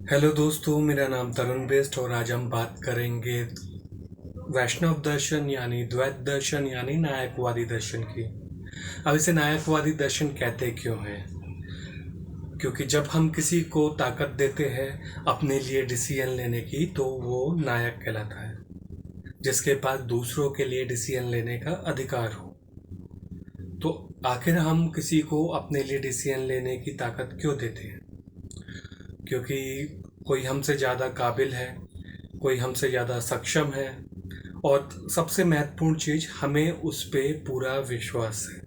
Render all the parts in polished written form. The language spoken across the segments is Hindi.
हेलो दोस्तों, मेरा नाम तरुण बेस्ट और आज हम बात करेंगे वैष्णव दर्शन यानी द्वैत दर्शन यानी नायकवादी दर्शन की। अब इसे नायकवादी दर्शन कहते क्यों हैं? क्योंकि जब हम किसी को ताकत देते हैं अपने लिए डिसीजन लेने की तो वो नायक कहलाता है, जिसके पास दूसरों के लिए डिसीजन लेने का अधिकार हो। तो आखिर हम किसी को अपने लिए डिसीजन लेने की ताकत क्यों देते हैं? क्योंकि कोई हमसे ज़्यादा काबिल है, कोई हमसे ज़्यादा सक्षम है, और सबसे महत्वपूर्ण चीज़, हमें उस पे पूरा विश्वास है,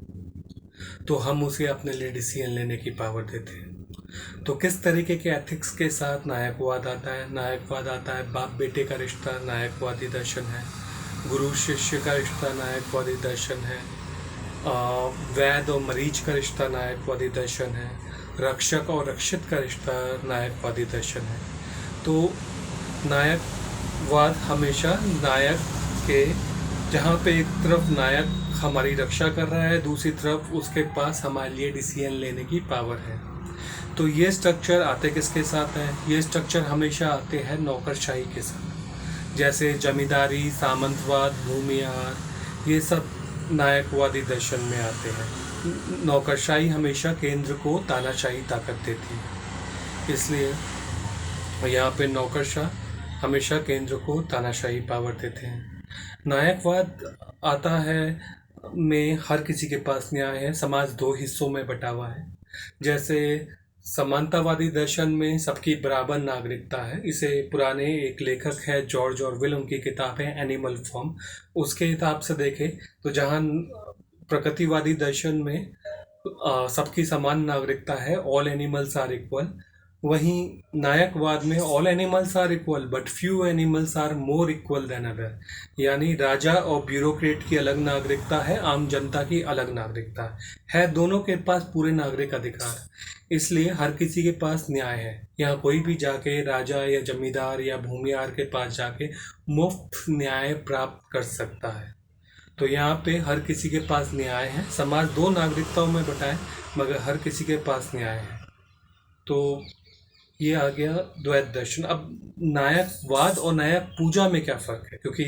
तो हम उसे अपने लिए डिसीजन लेने की पावर देते हैं। तो किस तरीके के एथिक्स के साथ नायकवाद आता है? नायकवाद आता है बाप बेटे का रिश्ता, नायकवादी दर्शन है। गुरु शिष्य का रिश्ता, नायकवादी दर्शन है। वैद और मरीज का रिश्ता, नायकवादी दर्शन है। रक्षक और रक्षित का रिश्ता, नायकवादी दर्शन है। तो नायकवाद हमेशा नायक के, जहाँ पे एक तरफ नायक हमारी रक्षा कर रहा है, दूसरी तरफ उसके पास हमारे लिए डिसीजन लेने की पावर है। तो ये स्ट्रक्चर आते किसके साथ हैं? ये स्ट्रक्चर हमेशा आते हैं नौकरशाही के साथ, जैसे जमींदारी, सामंतवाद, भूमिहार, ये सब नायकवादी दर्शन में आते हैं। नौकरशाही हमेशा केंद्र को तानाशाही ताकत देती है, इसलिए यहाँ पे नौकरशाह हमेशा केंद्र को तानाशाही पावर देते हैं। नायकवाद आता है में हर किसी के पास न्याय है। समाज दो हिस्सों में बटा हुआ है। जैसे समानतावादी दर्शन में सबकी बराबर नागरिकता है। इसे पुराने एक लेखक है जॉर्ज ऑरवेल, उनकी किताब है एनिमल फॉर्म, उसके हिसाब से देखें तो जहाँ प्रकृतिवादी दर्शन में सबकी समान नागरिकता है, ऑल एनिमल्स आर इक्वल, वहीं नायकवाद में all animals are equal but few animals are more equal than other, यानी राजा और ब्यूरोक्रेट की अलग नागरिकता है, आम जनता की अलग नागरिकता है, दोनों के पास पूरे नागरिक अधिकार। इसलिए हर किसी के पास न्याय है। यहाँ कोई भी जाके राजा या जमींदार या भूमिहार के पास जाके मुफ्त न्याय प्राप्त कर सकता है। तो यहाँ पे हर किसी के पास न्याय है। समाज दो नागरिकताओं में बटा है, मगर हर किसी के पास न्याय है। तो ये आ गया द्वैत दर्शन। अब नायकवाद और नायक पूजा में क्या फ़र्क है? क्योंकि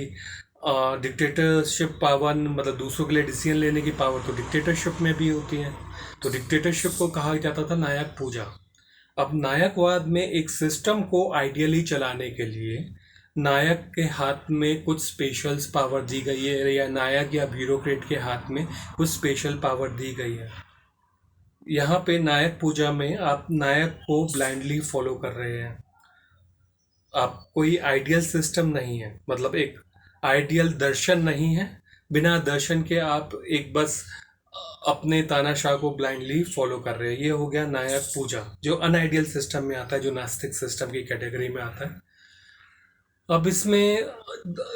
डिक्टेटरशिप पावर, मतलब दूसरों के लिए डिसीजन लेने की पावर तो डिक्टेटरशिप में भी होती है। तो डिक्टेटरशिप को कहा जाता था नायक पूजा। अब नायकवाद में एक सिस्टम को आइडियली चलाने के लिए नायक के हाथ में कुछ स्पेशल पावर दी गई है, या नायक या ब्यूरोक्रेट के हाथ में कुछ स्पेशल पावर दी गई है। यहाँ पे नायक पूजा में आप नायक को ब्लाइंडली फॉलो कर रहे हैं। आप कोई आइडियल सिस्टम नहीं है, मतलब एक आइडियल दर्शन नहीं है। बिना दर्शन के आप एक बस अपने तानाशाह को ब्लाइंडली फॉलो कर रहे हैं। ये हो गया नायक पूजा, जो अनआइडियल सिस्टम में आता है, जो नास्तिक सिस्टम की कैटेगरी में आता है। अब इसमें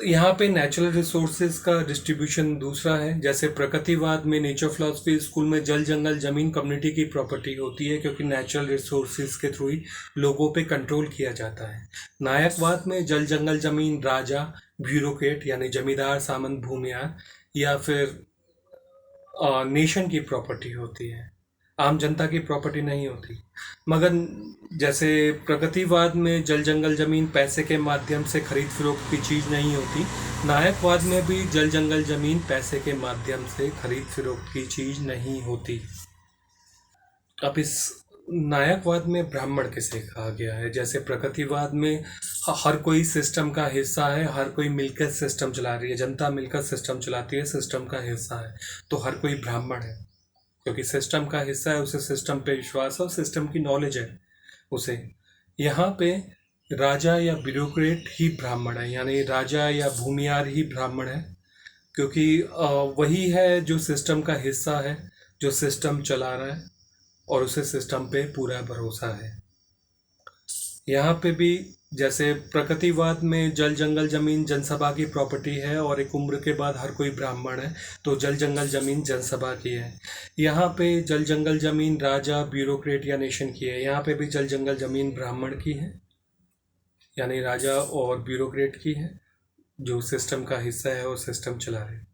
यहाँ पे नेचुरल रिसोर्सेज का डिस्ट्रीब्यूशन दूसरा है। जैसे प्रकृतिवाद में, नेचर फिलोसफी स्कूल में, जल जंगल जमीन कम्युनिटी की प्रॉपर्टी होती है, क्योंकि नेचुरल रिसोर्सेज के थ्रू ही लोगों पे कंट्रोल किया जाता है। नायकवाद में जल जंगल जमीन राजा, ब्यूरोक्रेट यानी जमींदार, सामंत, भूमिहार या फिर नेशन की प्रॉपर्टी होती है, आम जनता की प्रॉपर्टी नहीं होती। मगर जैसे प्रगतिवाद में जल जंगल जमीन पैसे के माध्यम से खरीद फरोख्त की चीज़ नहीं होती, नायकवाद में भी जल जंगल जमीन पैसे के माध्यम से खरीद फरोख्त की चीज़ नहीं होती। अब इस नायकवाद में ब्राह्मण किसे कहा गया है? जैसे प्रगतिवाद में हर कोई सिस्टम का हिस्सा है, हर कोई मिलकर सिस्टम चला रही है, जनता मिलकर सिस्टम चलाती है, सिस्टम का हिस्सा है, तो हर कोई ब्राह्मण है, क्योंकि सिस्टम का हिस्सा है, उसे सिस्टम पे विश्वास है और सिस्टम की नॉलेज है उसे। यहाँ पे राजा या ब्यूरोक्रेट ही ब्राह्मण है, यानी राजा या भूमिहार ही ब्राह्मण है, क्योंकि वही है जो सिस्टम का हिस्सा है, जो सिस्टम चला रहा है और उसे सिस्टम पे पूरा भरोसा है। यहाँ पे भी जैसे प्रकृतिवाद में जल जंगल जमीन जनसभा की प्रॉपर्टी है और एक उम्र के बाद हर कोई ब्राह्मण है, तो जल जंगल जमीन जनसभा की है। यहाँ पे जल जंगल जमीन राजा, ब्यूरोक्रेट या नेशन की है। यहाँ पे भी जल जंगल जमीन ब्राह्मण की है, यानी राजा और ब्यूरोक्रेट की है, जो सिस्टम का हिस्सा है और सिस्टम चला रहे हैं।